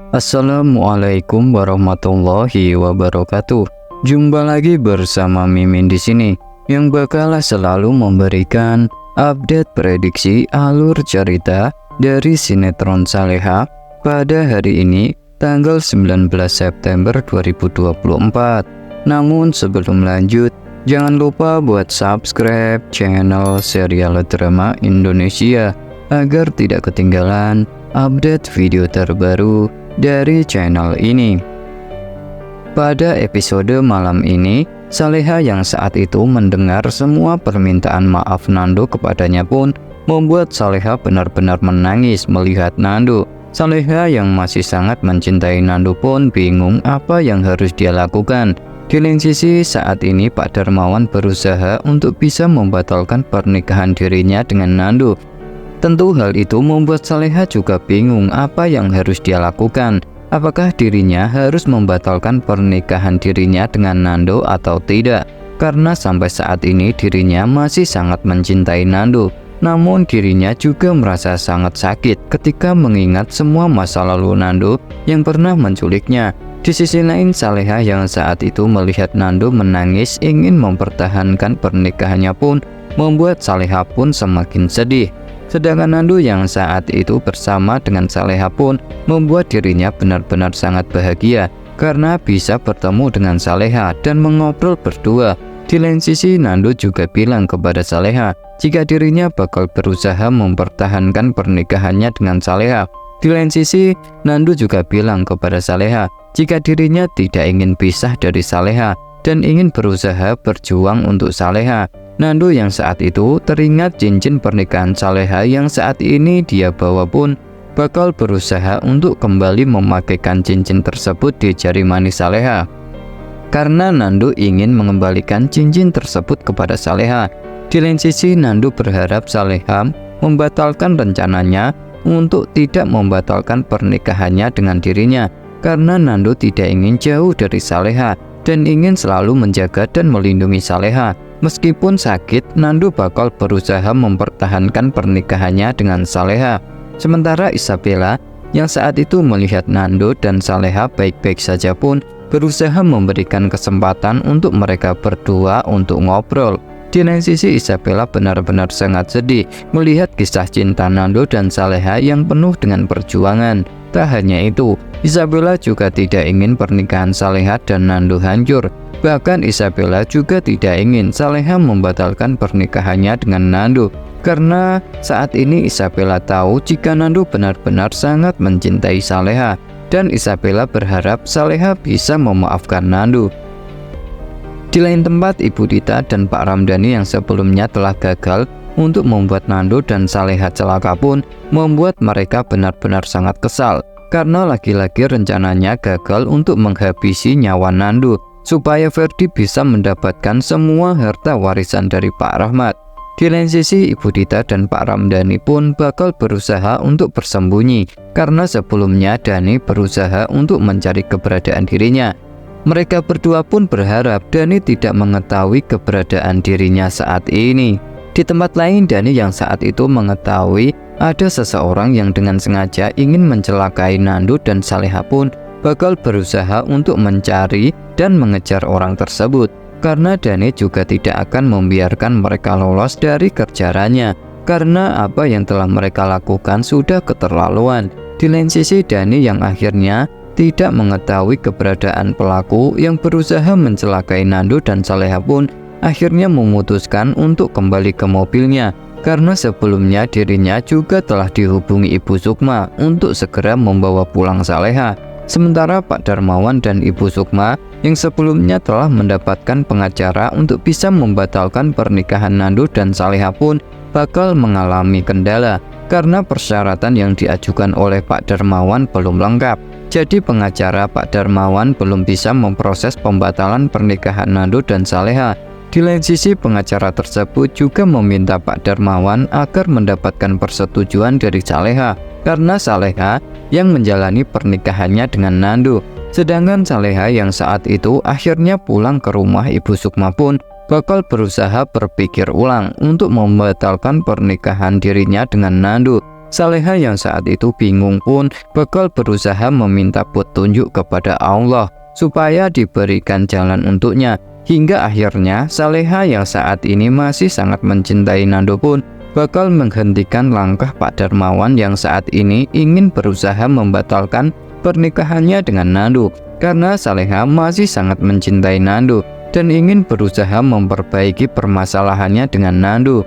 Assalamualaikum warahmatullahi wabarakatuh. Jumpa lagi bersama Mimin di sini yang bakal selalu memberikan update prediksi alur cerita dari sinetron Saleha pada hari ini tanggal 19 September 2024. Namun sebelum lanjut, jangan lupa buat subscribe channel Serial Drama Indonesia agar tidak ketinggalan update video terbaru dari channel ini. Pada episode malam ini, Saleha yang saat itu mendengar semua permintaan maaf Nando kepadanya pun membuat Saleha benar-benar menangis melihat Nando. Saleha yang masih sangat mencintai Nando pun bingung apa yang harus dia lakukan. Di lain sisi, saat ini Pak Darmawan berusaha untuk bisa membatalkan pernikahan dirinya dengan Nando. Tentu hal itu membuat Saleha juga bingung apa yang harus dia lakukan. Apakah dirinya harus membatalkan pernikahan dirinya dengan Nando atau tidak? Karena sampai saat ini dirinya masih sangat mencintai Nando. Namun dirinya juga merasa sangat sakit ketika mengingat semua masa lalu Nando yang pernah menculiknya. Di sisi lain, Saleha yang saat itu melihat Nando menangis ingin mempertahankan pernikahannya pun membuat Saleha pun semakin sedih. Sedangkan Nando yang saat itu bersama dengan Saleha pun membuat dirinya benar-benar sangat bahagia karena bisa bertemu dengan Saleha dan mengobrol berdua. Di lain sisi, Nando juga bilang kepada Saleha jika dirinya bakal berusaha mempertahankan pernikahannya dengan Saleha. Di lain sisi, Nando juga bilang kepada Saleha jika dirinya tidak ingin pisah dari Saleha dan ingin berusaha berjuang untuk Saleha. Nando yang saat itu teringat cincin pernikahan Saleha yang saat ini dia bawa pun bakal berusaha untuk kembali memakaikan cincin tersebut di jari manis Saleha. Karena Nando ingin mengembalikan cincin tersebut kepada Saleha. Di lain sisi, Nando berharap Saleha membatalkan rencananya untuk tidak membatalkan pernikahannya dengan dirinya. Karena Nando tidak ingin jauh dari Saleha dan ingin selalu menjaga dan melindungi Saleha. Meskipun sakit, Nando bakal berusaha mempertahankan pernikahannya dengan Saleha. Sementara Isabella yang saat itu melihat Nando dan Saleha baik-baik saja pun berusaha memberikan kesempatan untuk mereka berdua untuk ngobrol. Di lain sisi, Isabella benar-benar sangat sedih melihat kisah cinta Nando dan Saleha yang penuh dengan perjuangan. Tak hanya itu, Isabella juga tidak ingin pernikahan Saleha dan Nando hancur. Bahkan Isabella juga tidak ingin Saleha membatalkan pernikahannya dengan Nando. Karena saat ini Isabella tahu jika Nando benar-benar sangat mencintai Saleha. Dan Isabella berharap Saleha bisa memaafkan Nando. Di lain tempat, Ibu Dita dan Pak Ramdhani yang sebelumnya telah gagal untuk membuat Nando dan Saleha celaka pun membuat mereka benar-benar sangat kesal. Karena lagi-lagi rencananya gagal untuk menghabisi nyawa Nando supaya Ferdi bisa mendapatkan semua harta warisan dari Pak Rahmat. Di lain sisi, Ibu Dita dan Pak Ramdhani pun bakal berusaha untuk bersembunyi karena sebelumnya Dhani berusaha untuk mencari keberadaan dirinya. Mereka berdua pun berharap Dhani tidak mengetahui keberadaan dirinya saat ini. Di tempat lain, Dhani yang saat itu mengetahui ada seseorang yang dengan sengaja ingin mencelakai Nando dan Saleha pun bakal berusaha untuk mencari dan mengejar orang tersebut. Karena Dhani juga tidak akan membiarkan mereka lolos dari kejarannya, karena apa yang telah mereka lakukan sudah keterlaluan. Di lain sisi, Dhani yang akhirnya tidak mengetahui keberadaan pelaku yang berusaha mencelakai Nando dan Saleha pun akhirnya memutuskan untuk kembali ke mobilnya. Karena sebelumnya dirinya juga telah dihubungi Ibu Sukma untuk segera membawa pulang Saleha. Sementara Pak Darmawan dan Ibu Sukma yang sebelumnya telah mendapatkan pengacara untuk bisa membatalkan pernikahan Nando dan Saleha pun bakal mengalami kendala karena persyaratan yang diajukan oleh Pak Darmawan belum lengkap. Jadi pengacara Pak Darmawan belum bisa memproses pembatalan pernikahan Nando dan Saleha. Di lain sisi, pengacara tersebut juga meminta Pak Darmawan agar mendapatkan persetujuan dari Saleha karena Saleha yang menjalani pernikahannya dengan Nando. Sedangkan Saleha yang saat itu akhirnya pulang ke rumah Ibu Sukma pun bakal berusaha berpikir ulang untuk membatalkan pernikahan dirinya dengan Nando. Saleha yang saat itu bingung pun bakal berusaha meminta petunjuk kepada Allah supaya diberikan jalan untuknya. Hingga akhirnya Saleha yang saat ini masih sangat mencintai Nando pun bakal menghentikan langkah Pak Darmawan yang saat ini ingin berusaha membatalkan pernikahannya dengan Nando, karena Saleha masih sangat mencintai Nando dan ingin berusaha memperbaiki permasalahannya dengan Nando.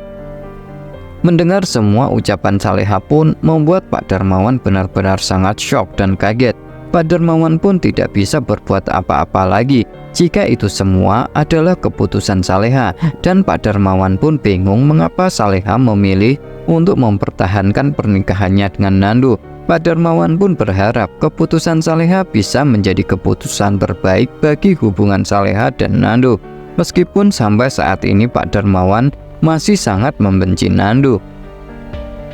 Mendengar semua ucapan Saleha pun membuat Pak Darmawan benar-benar sangat syok dan kaget. Pak Darmawan pun tidak bisa berbuat apa-apa lagi jika itu semua adalah keputusan Saleha, dan Pak Darmawan pun bingung mengapa Saleha memilih untuk mempertahankan pernikahannya dengan Nando. Pak Darmawan pun berharap keputusan Saleha bisa menjadi keputusan terbaik bagi hubungan Saleha dan Nando. Meskipun sampai saat ini Pak Darmawan masih sangat membenci Nando.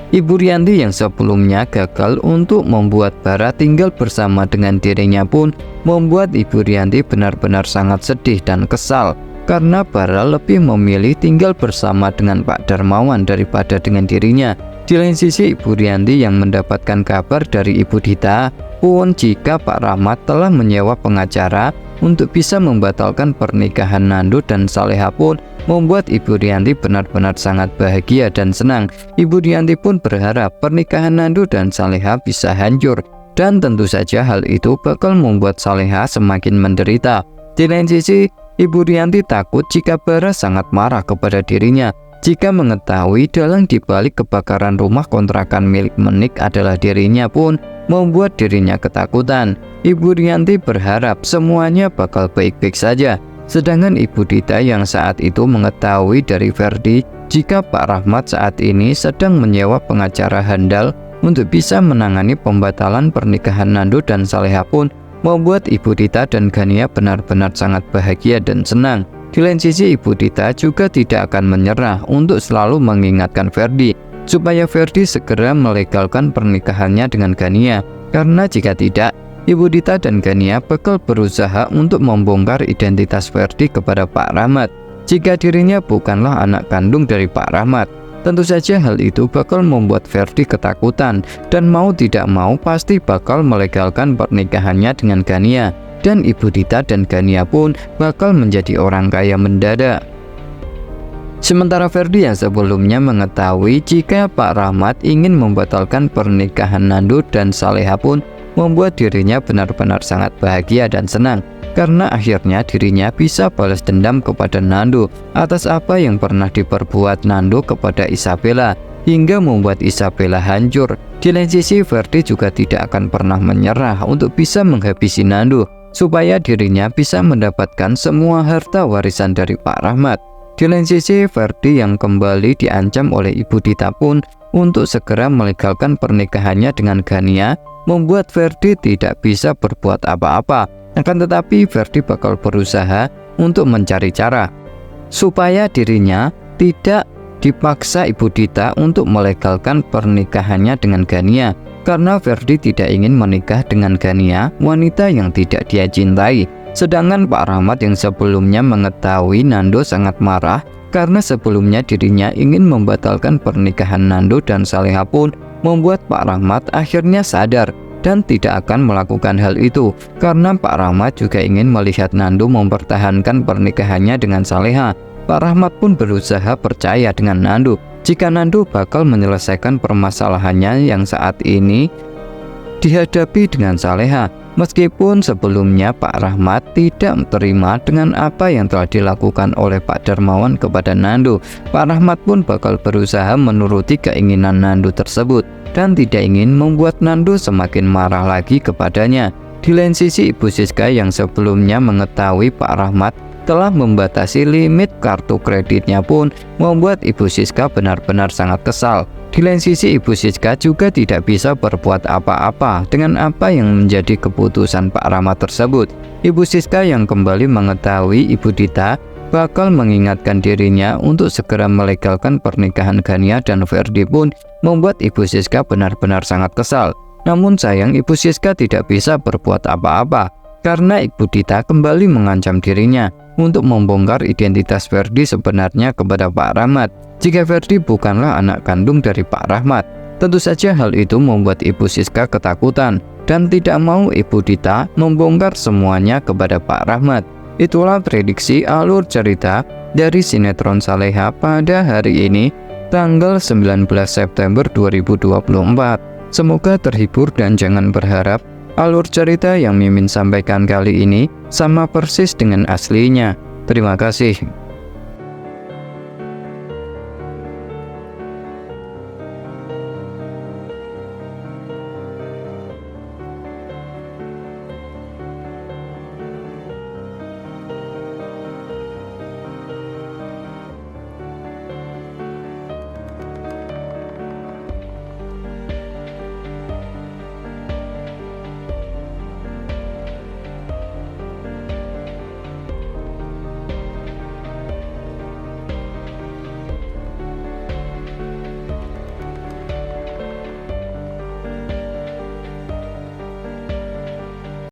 Ibu Rianti yang sebelumnya gagal untuk membuat Bara tinggal bersama dengan dirinya pun membuat Ibu Rianti benar-benar sangat sedih dan kesal, karena Bara lebih memilih tinggal bersama dengan Pak Darmawan daripada dengan dirinya. Di lain sisi, Ibu Rianti yang mendapatkan kabar dari Ibu Dita pun jika Pak Rahmat telah menyewa pengacara untuk bisa membatalkan pernikahan Nando dan Saleha pun membuat Ibu Rianti benar-benar sangat bahagia dan senang. Ibu Rianti pun berharap pernikahan Nando dan Saleha bisa hancur, dan tentu saja hal itu bakal membuat Saleha semakin menderita. Di lain sisi, Ibu Rianti takut jika Bara sangat marah kepada dirinya jika mengetahui dalang dibalik kebakaran rumah kontrakan milik Menik adalah dirinya pun membuat dirinya ketakutan. Ibu Rianti berharap semuanya bakal baik-baik saja. Sedangkan Ibu Dita yang saat itu mengetahui dari Ferdi jika Pak Rahmat saat ini sedang menyewa pengacara handal untuk bisa menangani pembatalan pernikahan Nando dan Saleha pun membuat Ibu Dita dan Gania benar-benar sangat bahagia dan senang. Di lain sisi, Ibu Dita juga tidak akan menyerah untuk selalu mengingatkan Ferdi supaya Ferdi segera melegalkan pernikahannya dengan Gania, karena jika tidak, Ibu Dita dan Gania bakal berusaha untuk membongkar identitas Ferdi kepada Pak Rahmat jika dirinya bukanlah anak kandung dari Pak Rahmat. Tentu saja hal itu bakal membuat Ferdi ketakutan dan mau tidak mau pasti bakal melegalkan pernikahannya dengan Gania, dan Ibu Dita dan Gania pun bakal menjadi orang kaya mendadak. Sementara Ferdi yang sebelumnya mengetahui jika Pak Rahmat ingin membatalkan pernikahan Nando dan Saleha pun membuat dirinya benar-benar sangat bahagia dan senang, karena akhirnya dirinya bisa balas dendam kepada Nando atas apa yang pernah diperbuat Nando kepada Isabella hingga membuat Isabella hancur. Di lain sisi, Ferdi juga tidak akan pernah menyerah untuk bisa menghabisi Nando supaya dirinya bisa mendapatkan semua harta warisan dari Pak Rahmat. Di lain sisi, Ferdi yang kembali diancam oleh Ibu Dita pun untuk segera melegalkan pernikahannya dengan Gania membuat Ferdi tidak bisa berbuat apa-apa. Akan tetapi Ferdi bakal berusaha untuk mencari cara supaya dirinya tidak dipaksa Ibu Dita untuk melegalkan pernikahannya dengan Gania, karena Ferdi tidak ingin menikah dengan Gania, wanita yang tidak dia cintai. Sedangkan Pak Rahmat yang sebelumnya mengetahui Nando sangat marah karena sebelumnya dirinya ingin membatalkan pernikahan Nando dan Saleha pun membuat Pak Rahmat akhirnya sadar dan tidak akan melakukan hal itu, karena Pak Rahmat juga ingin melihat Nando mempertahankan pernikahannya dengan Saleha. Pak Rahmat pun berusaha percaya dengan Nando jika Nando bakal menyelesaikan permasalahannya yang saat ini dihadapi dengan Saleha. Meskipun sebelumnya Pak Rahmat tidak terima dengan apa yang telah dilakukan oleh Pak Darmawan kepada Nando, Pak Rahmat pun bakal berusaha menuruti keinginan Nando tersebut dan tidak ingin membuat Nando semakin marah lagi kepadanya. Di lain sisi, Ibu Siska yang sebelumnya mengetahui Pak Rahmat telah membatasi limit kartu kreditnya pun membuat Ibu Siska benar-benar sangat kesal. Di lain sisi, Ibu Siska juga tidak bisa berbuat apa-apa dengan apa yang menjadi keputusan Pak Rahmat tersebut. Ibu Siska yang kembali mengetahui Ibu Dita bakal mengingatkan dirinya untuk segera melegalkan pernikahan Gania dan Ferdi pun membuat Ibu Siska benar-benar sangat kesal. Namun sayang, Ibu Siska tidak bisa berbuat apa-apa karena Ibu Dita kembali mengancam dirinya untuk membongkar identitas Ferdi sebenarnya kepada Pak Rahmat jika Ferdi bukanlah anak kandung dari Pak Rahmat. Tentu saja hal itu membuat Ibu Siska ketakutan dan tidak mau Ibu Dita membongkar semuanya kepada Pak Rahmat. Itulah prediksi alur cerita dari sinetron Saleha pada hari ini, tanggal 19 September 2024. Semoga terhibur dan jangan berharap alur cerita yang Mimin sampaikan kali ini sama persis dengan aslinya. Terima kasih.